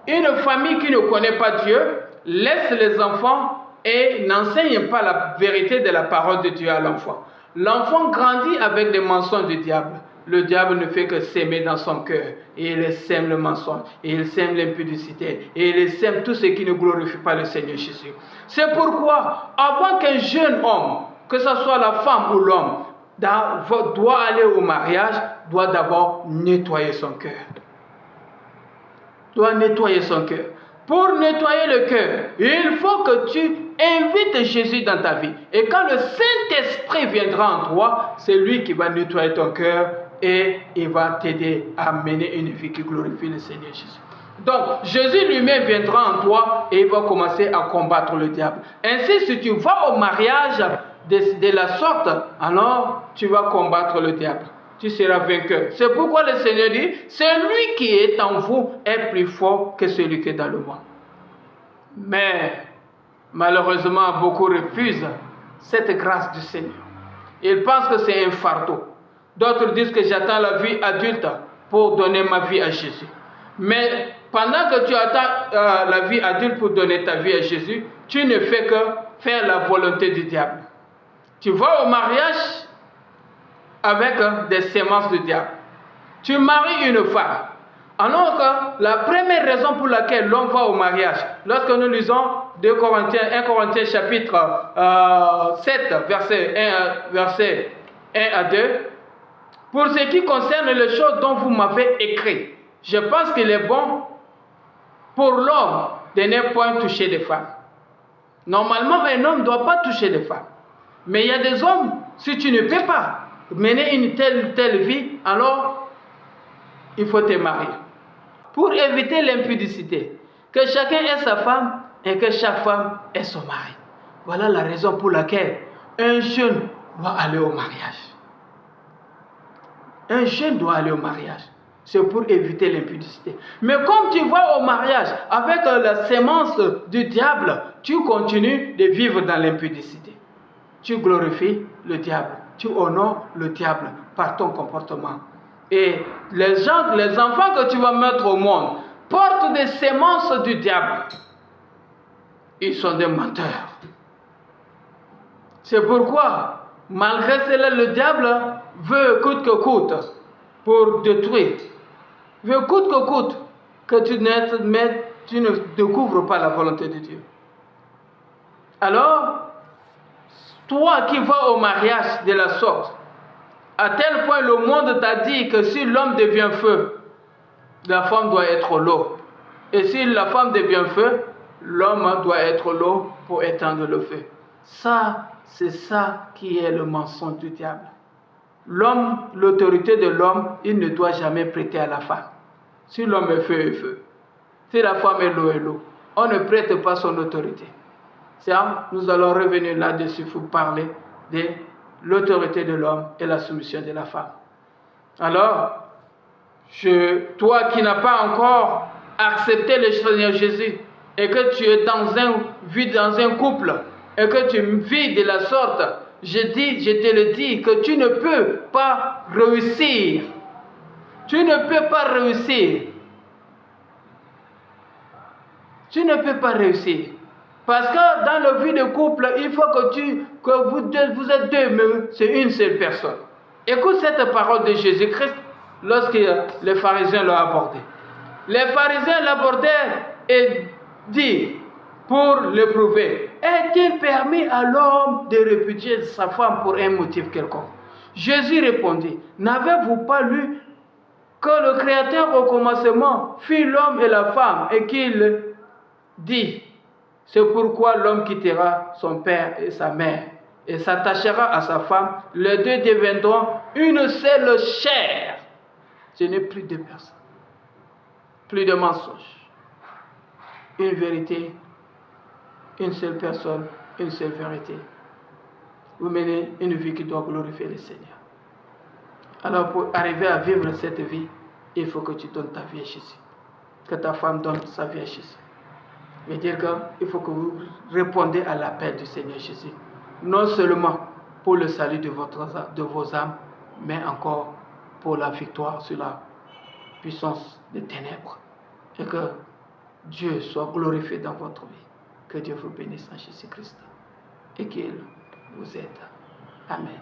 Une famille qui ne connaît pas Dieu laisse les enfants et n'enseigne pas la vérité de la parole de Dieu à l'enfant. L'enfant grandit avec des mensonges du diable. Le diable ne fait que s'aimer dans son cœur. Et il sème le mensonge, et il sème l'impudicité, et il sème tout ce qui ne glorifie pas le Seigneur Jésus. C'est pourquoi, avant qu'un jeune homme, que ce soit la femme ou l'homme, doit aller au mariage, doit d'abord nettoyer son cœur. Doit nettoyer son cœur. Pour nettoyer le cœur, il faut que tu invites Jésus dans ta vie. Et quand le Saint-Esprit viendra en toi, c'est lui qui va nettoyer ton cœur et il va t'aider à mener une vie qui glorifie le Seigneur Jésus. Donc, Jésus lui-même viendra en toi et il va commencer à combattre le diable. Ainsi, si tu vas au mariage de la sorte, alors tu vas combattre le diable. Tu seras vainqueur. C'est pourquoi le Seigneur dit, celui qui est en vous est plus fort que celui qui est dans le monde. Mais malheureusement, beaucoup refusent cette grâce du Seigneur. Ils pensent que c'est un fardeau. D'autres disent que j'attends la vie adulte pour donner ma vie à Jésus. Mais pendant que tu attends la vie adulte pour donner ta vie à Jésus, tu ne fais que faire la volonté du diable. Tu vas au mariage avec des sémences du diable. Tu maries une femme. Alors que la première raison pour laquelle l'homme va au mariage, lorsque nous lisons 1 Corinthiens chapitre 7, verset 1 à 2, pour ce qui concerne les choses dont vous m'avez écrit, je pense qu'il est bon pour l'homme de ne point toucher des femmes. Normalement, un homme ne doit pas toucher des femmes. Mais il y a des hommes, si tu ne peux pas mener une telle vie, alors il faut te marier. Pour éviter l'impudicité, que chacun ait sa femme et que chaque femme ait son mari. Voilà la raison pour laquelle un jeune doit aller au mariage. Un jeune doit aller au mariage. C'est pour éviter l'impudicité. Mais comme tu vas au mariage avec la sémence du diable, tu continues de vivre dans l'impudicité. Tu glorifies le diable. Tu honores le diable par ton comportement. Et les enfants que tu vas mettre au monde portent des sémences du diable. Ils sont des menteurs. C'est pourquoi, malgré cela, le diable veut coûte que coûte pour détruire. Veut coûte que coûte que tu ne découvres pas la volonté de Dieu. Alors, toi qui vas au mariage de la sorte, à tel point le monde t'a dit que si l'homme devient feu, la femme doit être l'eau. Et si la femme devient feu, l'homme doit être l'eau pour éteindre le feu. Ça, c'est ça qui est le mensonge du diable. L'homme, l'autorité de l'homme, il ne doit jamais prêter à la femme. Si l'homme est feu, est feu. Si la femme est l'eau, on ne prête pas son autorité. Nous allons revenir là-dessus pour parler de l'autorité de l'homme et la soumission de la femme. Alors, toi qui n'as pas encore accepté le Seigneur Jésus et que tu es vis dans un couple et que tu vis de la sorte, je te le dis que tu ne peux pas réussir. Tu ne peux pas réussir. Tu ne peux pas réussir. Parce que dans la vie de couple, il faut que vous êtes deux, mais c'est une seule personne. Écoute cette parole de Jésus-Christ lorsque les pharisiens l'ont abordé. Les pharisiens l'abordèrent et dit, pour l'éprouver, est-il permis à l'homme de répudier sa femme pour un motif quelconque? Jésus répondit, n'avez-vous pas lu que le Créateur au commencement fit l'homme et la femme et qu'il dit, c'est pourquoi l'homme quittera son père et sa mère et s'attachera à sa femme, les deux deviendront une seule chair. Ce n'est plus deux personnes, plus de mensonges. Une vérité, une seule personne, une seule vérité. Vous menez une vie qui doit glorifier le Seigneur. Alors pour arriver à vivre cette vie, il faut que tu donnes ta vie à Jésus. Que ta femme donne sa vie à Jésus. veut dire qu'il faut que vous répondiez à l'appel du Seigneur Jésus. Non seulement pour le salut de vos âmes, mais encore pour la victoire sur la puissance des ténèbres. Et que Dieu soit glorifié dans votre vie. Que Dieu vous bénisse en Jésus-Christ et qu'il vous aide. Amen.